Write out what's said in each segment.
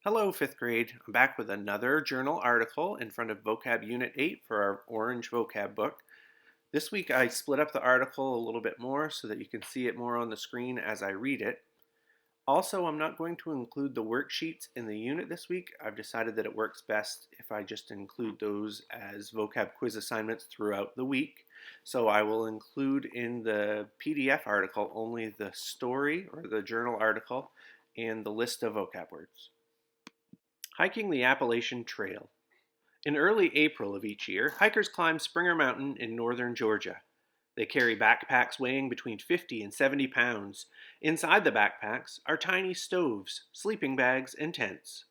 Hello, 5th grade. I'm back with another journal article in front of Vocab Unit 8 for our orange vocab book. This week I split up the article a little bit more so that you can see it more on the screen as I read it. Also, I'm not going to include the worksheets in the unit this week. I've decided that it works best if I just include those as vocab quiz assignments throughout the week. So I will include in the PDF article only the story or the journal article and the list of vocab words. Hiking the Appalachian Trail. In early April of each year, hikers climb Springer Mountain in northern Georgia. They carry backpacks weighing between 50 and 70 pounds. Inside the backpacks are tiny stoves, sleeping bags, and tents.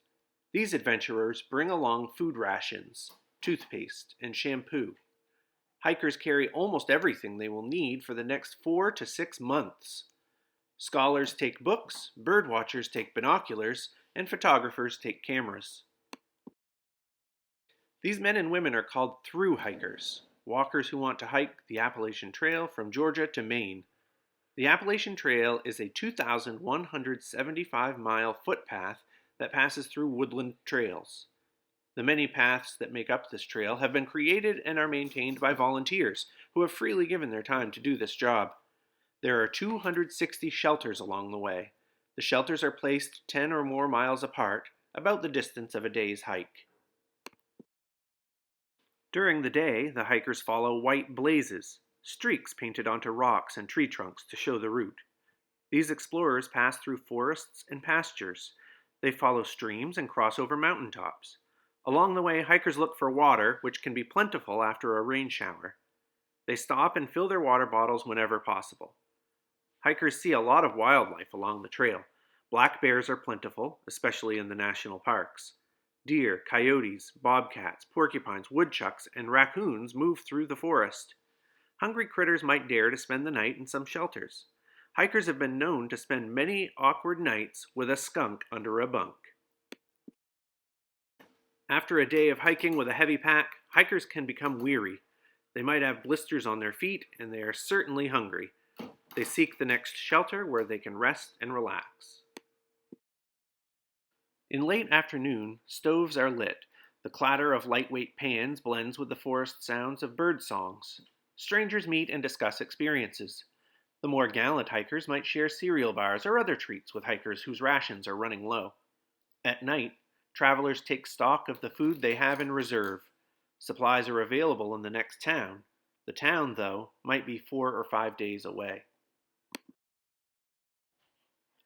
These adventurers bring along food rations, toothpaste, and shampoo. Hikers carry almost everything they will need for the next 4 to 6 months. Scholars take books, birdwatchers take binoculars, and photographers take cameras. These men and women are called through hikers, walkers who want to hike the Appalachian Trail from Georgia to Maine. The Appalachian Trail is a 2,175-mile footpath that passes through woodland trails. The many paths that make up this trail have been created and are maintained by volunteers who have freely given their time to do this job. There are 260 shelters along the way. The shelters are placed 10 or more miles apart, about the distance of a day's hike. During the day, the hikers follow white blazes, streaks painted onto rocks and tree trunks to show the route. These explorers pass through forests and pastures. They follow streams and cross over mountaintops. Along the way, hikers look for water, which can be plentiful after a rain shower. They stop and fill their water bottles whenever possible. Hikers see a lot of wildlife along the trail. Black bears are plentiful, especially in the national parks. Deer, coyotes, bobcats, porcupines, woodchucks, and raccoons move through the forest. Hungry critters might dare to spend the night in some shelters. Hikers have been known to spend many awkward nights with a skunk under a bunk. After a day of hiking with a heavy pack, hikers can become weary. They might have blisters on their feet, and they are certainly hungry. They seek the next shelter where they can rest and relax. In late afternoon, stoves are lit. The clatter of lightweight pans blends with the forest sounds of bird songs. Strangers meet and discuss experiences. The more gallant hikers might share cereal bars or other treats with hikers whose rations are running low. At night, travelers take stock of the food they have in reserve. Supplies are available in the next town. The town, though, might be 4 or 5 days away.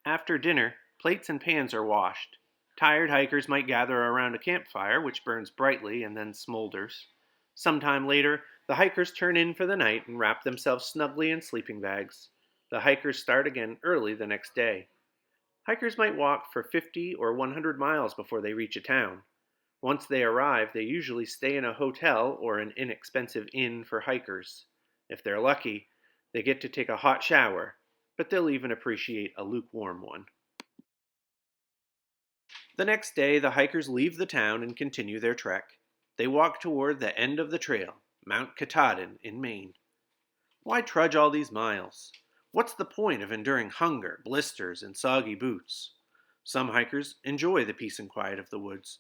After dinner, plates and pans are washed. Tired hikers might gather around a campfire, which burns brightly and then smolders. Sometime later, the hikers turn in for the night and wrap themselves snugly in sleeping bags. The hikers start again early the next day. Hikers might walk for 50 or 100 miles before they reach a town. Once they arrive, they usually stay in a hotel or an inexpensive inn for hikers. If they're lucky, they get to take a hot shower, but they'll even appreciate a lukewarm one. The next day, the hikers leave the town and continue their trek. They walk toward the end of the trail, Mount Katahdin in Maine. Why trudge all these miles? What's the point of enduring hunger, blisters, and soggy boots? Some hikers enjoy the peace and quiet of the woods.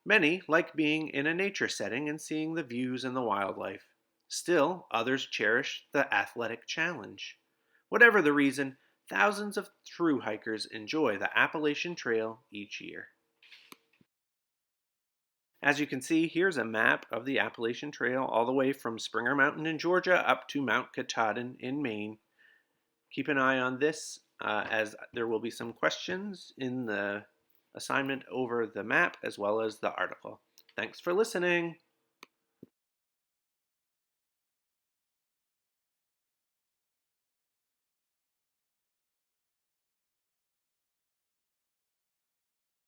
Many like being in a nature setting and seeing the views and the wildlife. Still, others cherish the athletic challenge. Whatever the reason, thousands of through hikers enjoy the Appalachian Trail each year. As you can see, here's a map of the Appalachian Trail all the way from Springer Mountain in Georgia up to Mount Katahdin in Maine. Keep an eye on this as there will be some questions in the assignment over the map as well as the article. Thanks for listening.